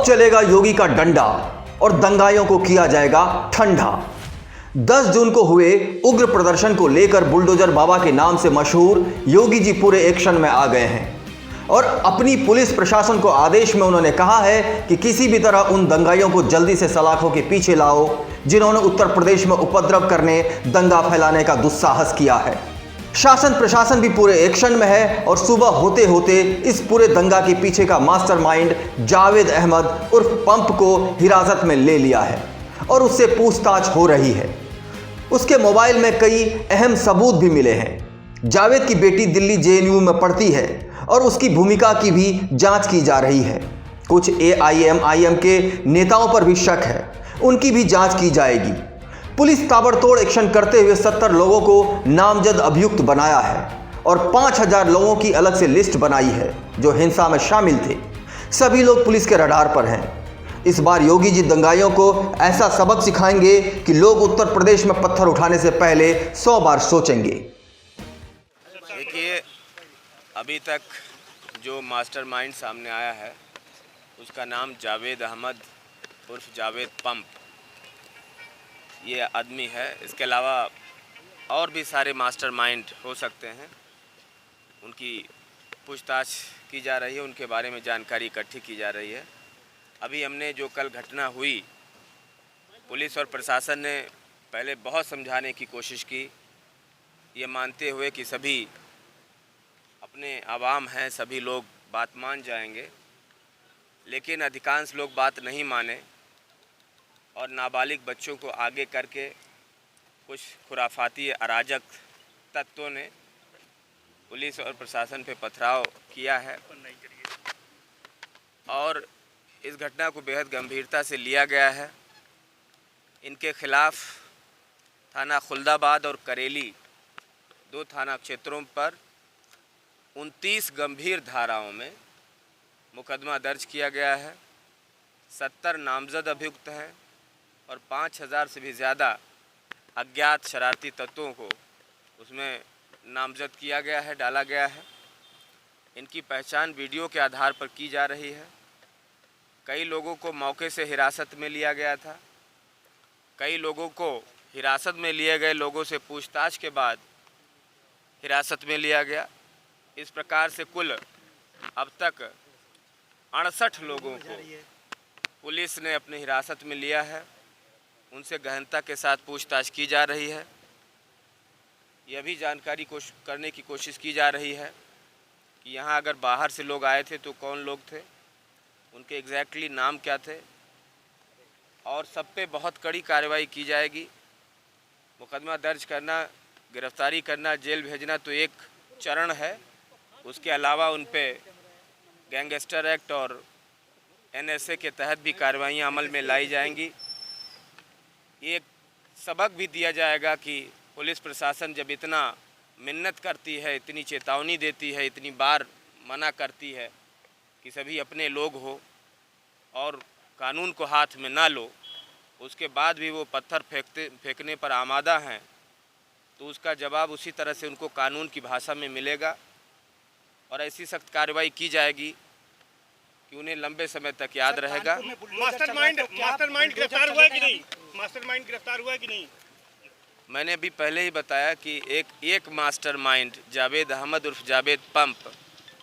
चलेगा योगी का डंडा और दंगाइयों को किया जाएगा ठंडा। 10 जून को हुए उग्र प्रदर्शन को लेकर बुलडोजर बाबा के नाम से मशहूर योगी जी पूरे एक्शन में आ गए हैं और अपनी पुलिस प्रशासन को आदेश में उन्होंने कहा है कि किसी भी तरह उन दंगाइयों को जल्दी से सलाखों के पीछे लाओ जिन्होंने उत्तर प्रदेश में उपद्रव करने, दंगा फैलाने का दुस्साहस किया है। शासन प्रशासन भी पूरे एक्शन में है और सुबह होते होते इस पूरे दंगा के पीछे का मास्टरमाइंड जावेद अहमद उर्फ पंप को हिरासत में ले लिया है और उससे पूछताछ हो रही है। उसके मोबाइल में कई अहम सबूत भी मिले हैं। जावेद की बेटी दिल्ली जेएनयू में पढ़ती है और उसकी भूमिका की भी जांच की जा रही है। कुछ एआईएमआईएम के नेताओं पर भी शक है, उनकी भी जांच की जाएगी। पुलिस ताबड़तोड़ एक्शन करते हुए 70 लोगों को नामजद अभियुक्त बनाया है और 5000 लोगों की अलग से लिस्ट बनाई है जो हिंसा में शामिल थे। सभी लोग पुलिस के रडार पर हैं। इस बार योगी जी दंगाइयों को ऐसा सबक सिखाएंगे कि लोग उत्तर प्रदेश में पत्थर उठाने से पहले 100 बार सोचेंगे। देखिए, अभी तक जो मास्टरमाइंड सामने आया है उसका नाम जावेद अहमद उर्फ जावेद पंप ये आदमी है। इसके अलावा और भी सारे मास्टरमाइंड हो सकते हैं, उनकी पूछताछ की जा रही है, उनके बारे में जानकारी इकट्ठी की जा रही है। अभी हमने जो कल घटना हुई, पुलिस और प्रशासन ने पहले बहुत समझाने की कोशिश की, ये मानते हुए कि सभी अपने आवाम हैं, सभी लोग बात मान जाएंगे, लेकिन अधिकांश लोग बात नहीं माने और नाबालिग बच्चों को आगे करके कुछ खुराफाती अराजक तत्वों ने पुलिस और प्रशासन पे पथराव किया है और इस घटना को बेहद गंभीरता से लिया गया है। इनके खिलाफ थाना खुल्दाबाद और करेली 2 थाना क्षेत्रों पर 29 गंभीर धाराओं में मुकदमा दर्ज किया गया है। 70 नामजद अभियुक्त हैं और 5000 से भी ज़्यादा अज्ञात शरारती तत्वों को उसमें नामजद किया गया है, डाला गया है। इनकी पहचान वीडियो के आधार पर की जा रही है। कई लोगों को मौके से हिरासत में लिया गया था, कई लोगों को हिरासत में लिए गए लोगों से पूछताछ के बाद हिरासत में लिया गया। इस प्रकार से कुल अब तक 68 लोगों को पुलिस ने अपनी हिरासत में लिया है। उनसे गहनता के साथ पूछताछ की जा रही है। यह भी जानकारी करने की कोशिश की जा रही है कि यहाँ अगर बाहर से लोग आए थे तो कौन लोग थे, उनके एग्जैक्टली नाम क्या थे, और सब पे बहुत कड़ी कार्रवाई की जाएगी। मुकदमा दर्ज करना, गिरफ्तारी करना, जेल भेजना तो एक चरण है, उसके अलावा उन पे गैंगस्टर एक्ट और एनएसए के तहत भी कार्रवाइयाँ अमल में लाई जाएंगी। एक सबक भी दिया जाएगा कि पुलिस प्रशासन जब इतना मिन्नत करती है, इतनी चेतावनी देती है, इतनी बार मना करती है कि सभी अपने लोग हो और कानून को हाथ में ना लो, उसके बाद भी वो पत्थर फेंकने पर आमादा हैं, तो उसका जवाब उसी तरह से उनको कानून की भाषा में मिलेगा और ऐसी सख्त कार्रवाई की जाएगी कि उन्हें लंबे समय तक याद रहेगा। मास्टरमाइंड गिरफ्तार हुआ है कि नहीं? मास्टरमाइंड गिरफ्तार हुआ है कि नहीं? मैंने अभी पहले ही बताया कि एक मास्टरमाइंड जावेद अहमद उर्फ जावेद पंप,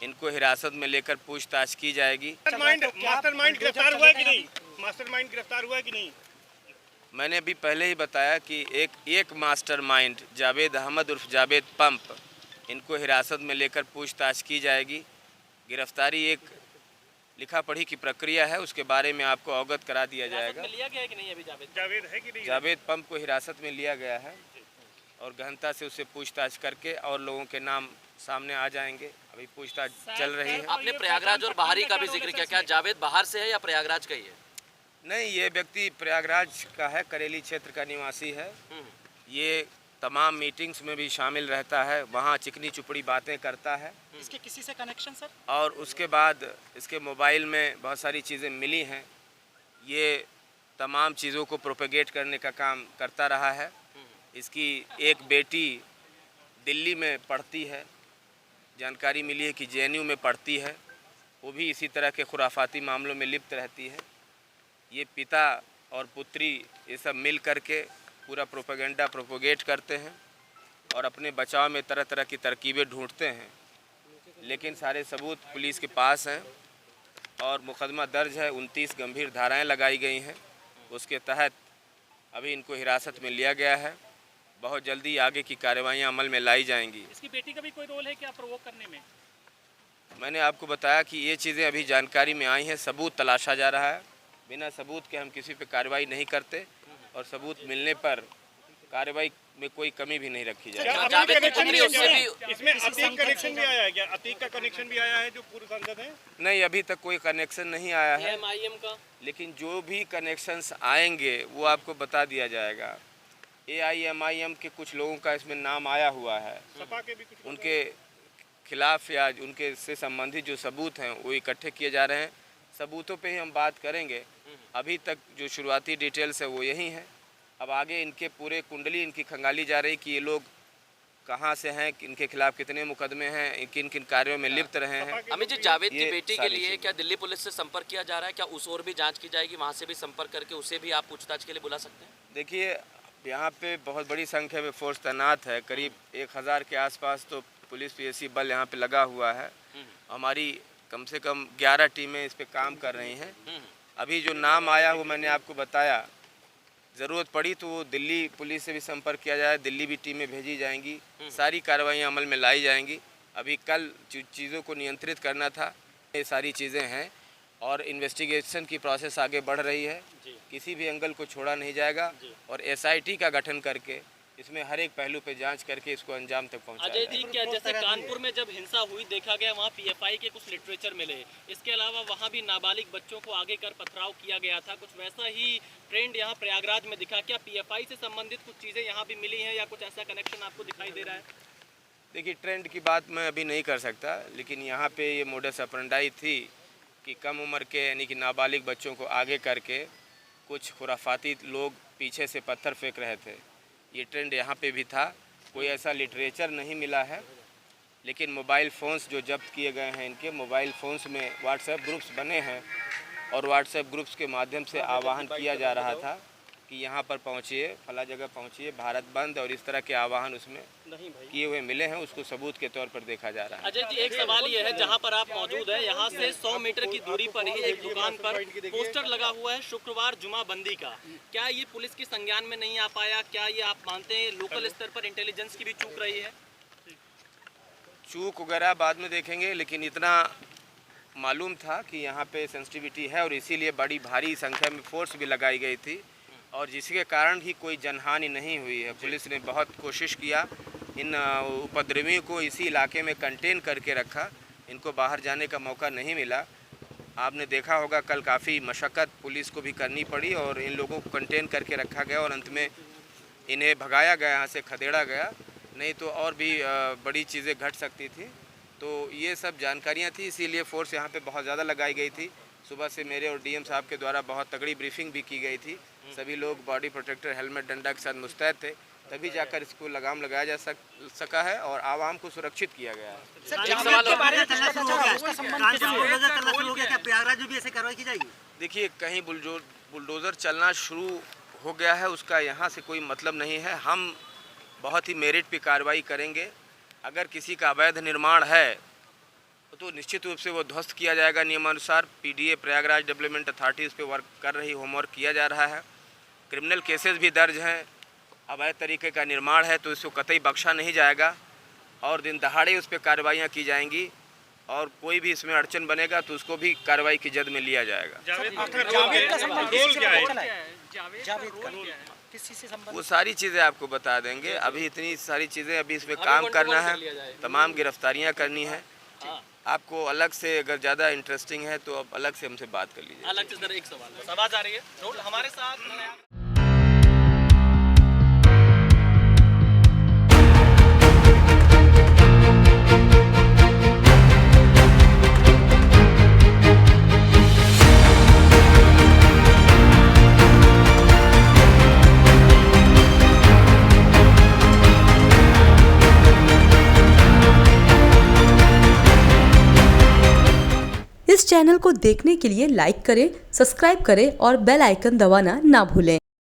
इनको हिरासत में लेकर पूछताछ की जाएगी। मास्टरमाइंड गिरफ्तार हुआ है कि नहीं? मास्टरमाइंड गिरफ्तार हुआ है कि नहीं? मैंने अभी पहले ही बताया कि एक मास्टरमाइंड जावेद अहमद उर्फ जावेद पंप, इनको हिरासत में लेकर पूछताछ की जाएगी। गिरफ्तारी एक लिखा पढ़ी की प्रक्रिया है, उसके बारे में आपको अवगत करा दिया जाएगा। लिया गया है कि नहीं? अभी जावेद है कि नहीं? जावेद पंप को हिरासत में लिया गया है और गहनता से उससे पूछताछ करके और लोगों के नाम सामने आ जाएंगे। अभी पूछताछ चल रही है। आपने प्रयागराज और बाहरी का भी जिक्र किया, क्या जावेद बाहर से है या प्रयागराज का ही है? नहीं, ये व्यक्ति प्रयागराज का है, करेली क्षेत्र का निवासी है। ये तमाम मीटिंग्स में भी शामिल रहता है, वहाँ चिकनी चुपड़ी बातें करता है। इसके किसी से कनेक्शन सर? और उसके बाद इसके मोबाइल में बहुत सारी चीज़ें मिली हैं। ये तमाम चीज़ों को प्रोपेगेट करने का काम करता रहा है। इसकी एक बेटी दिल्ली में पढ़ती है, जानकारी मिली है कि जेएनयू में पढ़ती है, वो भी इसी तरह के खुराफाती मामलों में लिप्त रहती है। ये पिता और पुत्री ये सब मिल करके पूरा प्रोपेगेंडा प्रोपोगेट करते हैं और अपने बचाव में तरह तरह की तरकीबें ढूंढते हैं, लेकिन सारे सबूत पुलिस के पास हैं और मुकदमा दर्ज है। 29 गंभीर धाराएं लगाई गई हैं, उसके तहत अभी इनको हिरासत में लिया गया है। बहुत जल्दी आगे की कार्रवाइयां अमल में लाई जाएंगी। इसकी बेटी का भी कोई रोल है क्या प्रोवोक करने में? मैंने आपको बताया कि ये चीज़ें अभी जानकारी में आई हैं, सबूत तलाशा जा रहा है। बिना सबूत के हम किसी पे कार्रवाई नहीं करते और सबूत मिलने पर कार्रवाई में कोई कमी भी नहीं रखी जाएगी। क्या जावेद की अतीक पुत्री कनेक्शन उससे भी भी- इसमें अतीक कनेक्शन भी आया है क्या? अतीक का कनेक्शन भी आया है जो पूर्व सांसद है? नहीं, अभी तक कोई कनेक्शन नहीं आया है, एएमआईएम का लेकिन जो भी कनेक्शंस आएंगे वो आपको बता दिया जाएगा। AIMIM के कुछ लोगों का इसमें नाम आया हुआ है, सपा के भी कुछ उनके खिलाफ या उनके से संबंधित जो सबूत हैं वो इकट्ठे किए जा रहे हैं। सबूतों पे ही हम बात करेंगे। अभी तक जो शुरुआती डिटेल्स है वो यही है। अब आगे इनके पूरे कुंडली इनकी खंगाली जा रही कि ये लोग कहाँ से हैं, इनके खिलाफ कितने मुकदमे हैं, किन किन कार्यों में लिप्त रहे हैं। अमित जी, जावेद की ये बेटी के सारी लिए चीजें। क्या दिल्ली पुलिस से संपर्क किया जा रहा है? क्या उस ओर भी जांच की जाएगी, वहां से भी संपर्क करके उसे भी आप पूछताछ के लिए बुला सकते हैं? देखिए, यहाँ पे बहुत बड़ी संख्या में फोर्स तैनात है, करीब 1000 के आसपास तो पुलिस PSC बल यहाँ पे लगा हुआ है। हमारी कम से कम 11 टीमें इस पे काम कर रही हैं। अभी जो नाम आया वो मैंने आपको बताया, ज़रूरत पड़ी तो वो दिल्ली पुलिस से भी संपर्क किया जाए, दिल्ली भी टीमें भेजी जाएंगी, सारी कार्रवाइयाँ अमल में लाई जाएंगी। अभी कल चीज़ों को नियंत्रित करना था, ये सारी चीज़ें हैं और इन्वेस्टिगेशन की प्रोसेस आगे बढ़ रही है। किसी भी एंगल को छोड़ा नहीं जाएगा और SIT का गठन करके इसमें हर एक पहलू पे जांच करके इसको अंजाम तक पहुंचाया अजय जाएगा। जी, क्या जैसे कानपुर में जब हिंसा हुई देखा गया, वहाँ PFI के कुछ लिटरेचर मिले, इसके अलावा वहाँ भी नाबालिग बच्चों को आगे कर पथराव किया गया था, कुछ वैसा ही ट्रेंड यहाँ प्रयागराज में दिखा। क्या PFI से संबंधित कुछ चीज़ें यहाँ भी मिली हैं या कुछ ऐसा कनेक्शन आपको दिखाई दे रहा है? देखिए, ट्रेंड की बात मैं अभी नहीं कर सकता, लेकिन यहाँ पे ये मोडस ऑपरेंडाई थी कि कम उम्र के यानी कि नाबालिग बच्चों को आगे करके कुछ खुराफाती लोग पीछे से पत्थर फेंक रहे थे। ये ट्रेंड यहाँ पे भी था। कोई ऐसा लिटरेचर नहीं मिला है, लेकिन मोबाइल फ़ोन्स जो जब्त किए गए हैं, इनके मोबाइल फ़ोन्स में व्हाट्सएप ग्रुप्स बने हैं और व्हाट्सएप ग्रुप्स के माध्यम से आह्वान किया जा रहा था कि यहाँ पर पहुँचिए, फला जगह पहुँचिए, भारत बंद और इस तरह के आह्वान उसमें किए हुए मिले हैं। उसको सबूत के तौर पर देखा जा रहा है। अजय जी, एक सवाल ये है, जहाँ पर आप मौजूद हैं, यहाँ से 100 मीटर की दूरी पर ही एक दुकान पर पोस्टर लगा हुआ है शुक्रवार जुमाबंदी का। क्या ये पुलिस की संज्ञान में नहीं आ पाया? क्या ये आप मानते हैं लोकल स्तर पर इंटेलिजेंस की भी चूक रही है? चूक वगैरह बाद में देखेंगे, लेकिन इतना मालूम था कि यहाँ पे सेंसिटिविटी है और इसीलिए बड़ी भारी संख्या में फोर्स भी लगाई गई थी और जिसके कारण ही कोई जनहानि नहीं हुई है। पुलिस ने बहुत कोशिश किया, इन उपद्रवियों को इसी इलाके में कंटेन करके रखा, इनको बाहर जाने का मौका नहीं मिला। आपने देखा होगा कल काफ़ी मशक्क़त पुलिस को भी करनी पड़ी और इन लोगों को कंटेन करके रखा गया और अंत में इन्हें भगाया गया, यहाँ से खदेड़ा गया, नहीं तो और भी बड़ी चीज़ें घट सकती थी। तो ये सब जानकारियाँ थी, इसीलिए फोर्स यहाँ पे बहुत ज़्यादा लगाई गई थी। सुबह से मेरे और DM साहब के द्वारा बहुत तगड़ी ब्रीफिंग भी की गई थी। सभी लोग बॉडी प्रोटेक्टर, हेलमेट, डंडा के साथ मुस्तैद थे, तभी जाकर इसको लगाम लगाया जा सका है और आवाम को सुरक्षित किया गया है। प्रयागराज में भी ऐसे कार्रवाई की जाएगी? देखिए, कहीं बुलडोज़र चलना शुरू हो गया है उसका यहाँ से कोई मतलब नहीं है। हम बहुत ही मेरिट पे कार्रवाई करेंगे। अगर किसी का अवैध निर्माण है तो निश्चित रूप से वो ध्वस्त किया जाएगा नियमानुसार। PDA प्रयागराज डेवलपमेंट अथॉरिटी इस पर वर्क कर रही, होमवर्क किया जा रहा है। क्रिमिनल केसेस भी दर्ज हैं। अवैध तरीके का निर्माण है तो इसको कतई बख्शा नहीं जाएगा और दिन दहाड़े उस पर कार्रवाइयाँ की जाएंगी और कोई भी इसमें अड़चन बनेगा तो उसको भी कार्रवाई की जद में लिया जाएगा। वो सारी चीज़ें आपको बता देंगे। अभी इतनी सारी चीज़ें अभी इसमें काम करना है, तमाम गिरफ्तारियाँ करनी है। आपको अलग से अगर ज़्यादा इंटरेस्टिंग है तो आप अलग से हमसे बात कर लीजिए। अलग से सर एक सवाल आवाज आ रही है रोल हमारे साथ। इस चैनल को देखने के लिए लाइक करें, सब्सक्राइब करें और बेल आइकन दबाना ना भूलें।